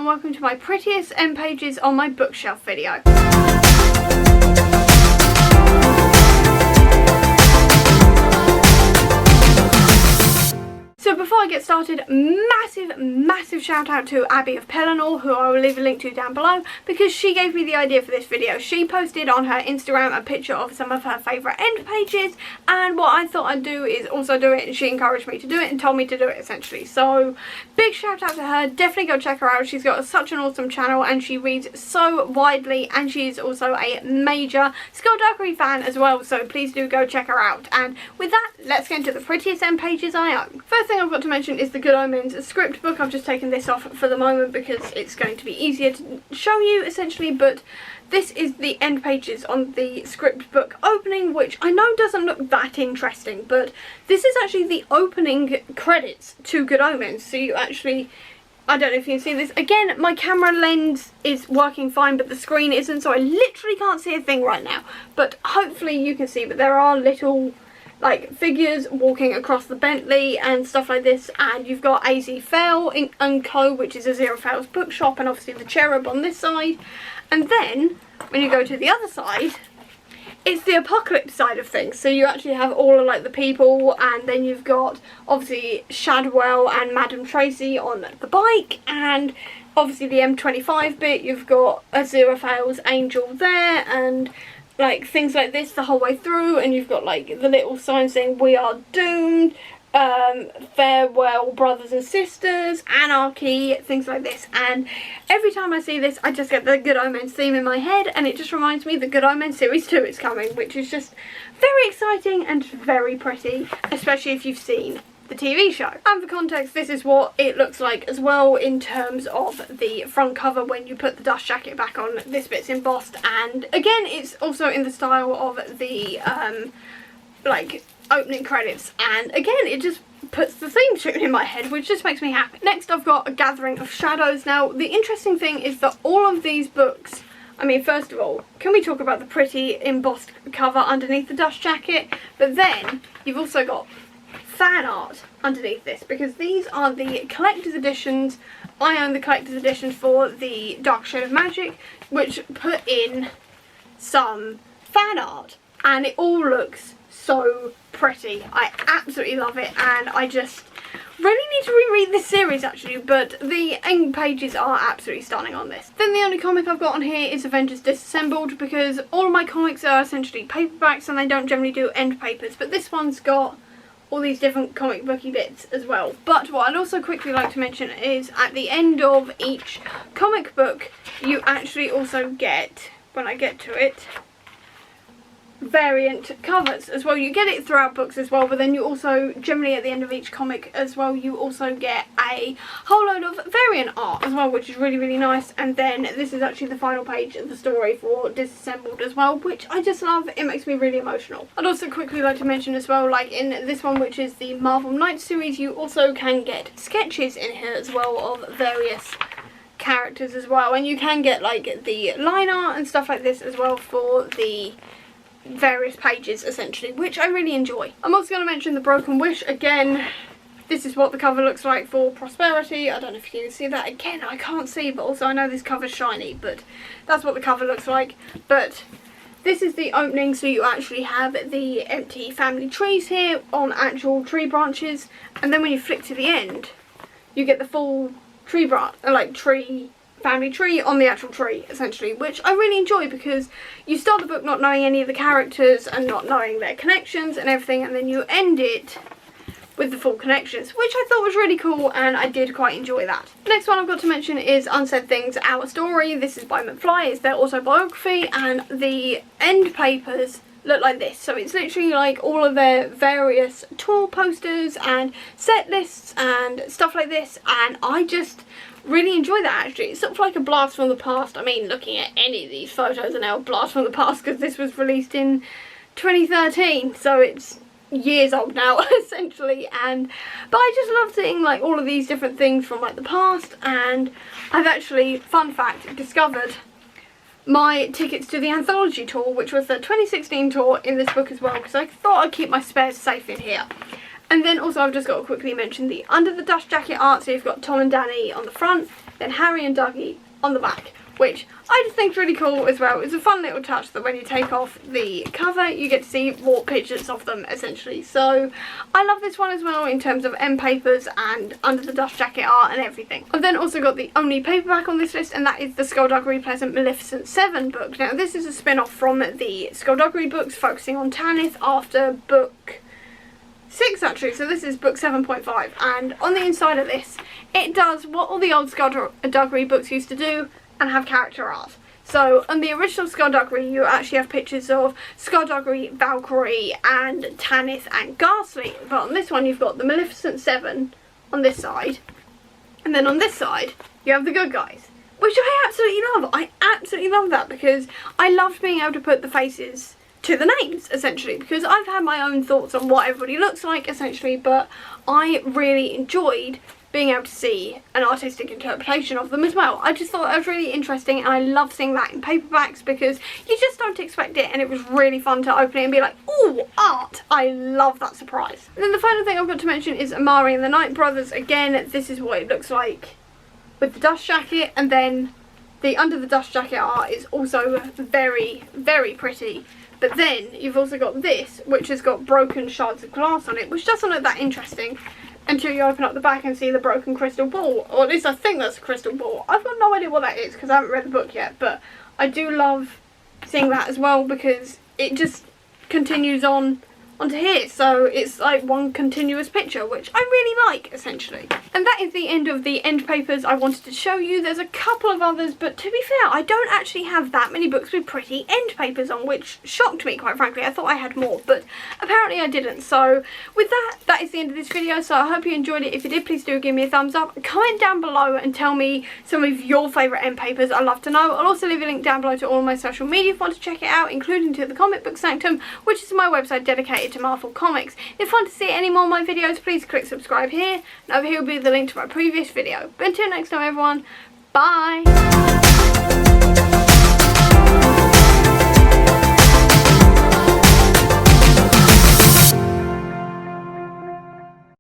and welcome to my prettiest end pages on my bookshelf video. So before I get started, massive shout out to Abby of Pellinor, who I will leave a link to down below, because she gave me the idea for this video. She posted on her Instagram a picture of some of her favourite end pages, and what I thought I'd do is also do it, and she encouraged me to do it and told me to do it essentially. So big shout out to her, definitely go check her out. She's got such an awesome channel and she reads so widely, and she's also a major Skullduggery fan as well, so please do go check her out. And with that, let's get into the prettiest end pages I own. First thing I've got to mention is the Good Omens script book. I've just taken this off for the moment because it's going to be easier to show you essentially, but this is the end pages on the script book opening, which I know doesn't look that interesting, but this is actually the opening credits to Good Omens. So you actually, I don't know if you can see this. Again, my camera lens is working fine, but the screen isn't, so I literally can't see a thing right now. But hopefully you can see, but there are little like figures walking across the Bentley and stuff like this, and you've got AZ Fell and Co, which is a Zero Fails bookshop, and obviously the Cherub on this side. And then when you go to the other side, it's the apocalypse side of things. So you actually have all of like the people, and then you've got obviously Shadwell and Madam Tracy on the bike, and obviously the M25 bit, you've got a Zero Fails angel there, and like things like this the whole way through, and you've got like the little sign saying we are doomed, farewell brothers and sisters, anarchy, things like this. And every time I see this I just get the Good Omens theme in my head, and it just reminds me the Good Omens series 2 is coming, which is just very exciting and very pretty, especially if you've seen the TV show. And for context, this is what it looks like as well in terms of the front cover when you put the dust jacket back on. This bit's embossed, and again it's also in the style of the like opening credits, and again it just puts the theme tune in my head, which just makes me happy. Next I've got A Gathering of Shadows. Now the interesting thing is that all of these books, I mean, first of all, can we talk about the pretty embossed cover underneath the dust jacket, but then you've also got fan art underneath this, because these are the collector's editions. I own the collector's edition for the Dark Shade of Magic, which put in some fan art, and it all looks so pretty. I absolutely love it, and I just really need to reread this series actually, but the end pages are absolutely stunning on this. Then the only comic I've got on here is Avengers Disassembled, because all of my comics are essentially paperbacks and they don't generally do end papers, but this one's got all these different comic booky bits as well. But what I'd also quickly like to mention is at the end of each comic book you actually also get, when I get to it, variant covers as well. You get it throughout books as well, but then you also generally at the end of each comic as well you also get a whole load of variant art as well, which is really nice. And then this is actually the final page of the story for Disassembled as well, which I just love. It makes me really emotional. I'd also quickly like to mention as well, like in this one, which is the Marvel Knights series, you also can get sketches in here as well of various characters as well, and you can get like the line art and stuff like this as well for the various pages essentially, which I really enjoy. I'm also going to mention the Broken Wish. Again, this is what the cover looks like for Prosperity. I don't know if you can see that. Again, I can't see, but also I know this cover's shiny, but that's what the cover looks like. But this is the opening, so you actually have the empty family trees here on actual tree branches, and then when you flick to the end you get the full tree branch, like family tree on the actual tree essentially, which I really enjoy, because you start the book not knowing any of the characters and not knowing their connections and everything, and then you end it with the full connections, which I thought was really cool, and I did quite enjoy that. The next one I've got to mention is Unsaid Things, Our Story. This is by McFly. It's their autobiography, and the end papers look like this. So it's literally like all of their various tour posters and set lists and stuff like this, and I just really enjoy that actually. It's sort of like a blast from the past. I mean, looking at any of these photos are now a blast from the past, because this was released in 2013, so it's years old now essentially. And but I just love seeing like all of these different things from like the past, and I've actually, fun fact, discovered my tickets to the anthology tour, which was the 2016 tour, in this book as well, because I thought I'd keep my spares safe in here. And then also I've just got to quickly mention the under the dust jacket art. So you've got Tom and Danny on the front, then Harry and Dougie on the back, which I just think is really cool as well. It's a fun little touch that when you take off the cover you get to see more pictures of them essentially. So I love this one as well in terms of Endpapers and under the dust jacket art and everything. I've then also got the only paperback on this list, and that is the Skullduggery Pleasant Maleficent 7 book. Now this is a spin-off from the Skullduggery books, focusing on Tanith after book 6 actually, so this is book 7.5, and on the inside of this it does what all the old Skullduggery books used to do and have character art. So on the original Skullduggery you actually have pictures of Skullduggery, Valkyrie and Tanith and Ghastly, but on this one you've got the Maleficent 7 on this side, and then on this side you have the good guys, which I absolutely love. I absolutely love that because I loved being able to put the faces to the names essentially, because I've had my own thoughts on what everybody looks like essentially, but I really enjoyed being able to see an artistic interpretation of them as well. I just thought that was really interesting, and I love seeing that in paperbacks because you just don't expect it, and it was really fun to open it and be like, ooh, art! I love that surprise. And then the final thing I've got to mention is Amari and the Night Brothers. Again, this is what it looks like with the dust jacket, and then the under the dust jacket art is also very, very pretty. But then you've also got this, which has got broken shards of glass on it, which doesn't look that interesting until you open up the back and see the broken crystal ball. Or at least I think that's a crystal ball. I've got no idea what that is because I haven't read the book yet, but I do love seeing that as well because it just continues on onto here, so it's like one continuous picture, which I really like essentially. And that is the end of the end papers I wanted to show you. There's a couple of others, but to be fair I don't actually have that many books with pretty end papers on, which shocked me quite frankly. I thought I had more, but apparently I didn't. So with that, that is the end of this video, so I hope you enjoyed it. If you did, please do give me a thumbs up, comment down below and tell me some of your favourite end papers. I'd love to know. I'll also leave a link down below to all my social media if you want to check it out, including to the Comic Book Sanctum, which is my website dedicated to Marvel Comics. If you want to see any more of my videos, please click subscribe here, and over here will be the link to my previous video. But until next time everyone, bye!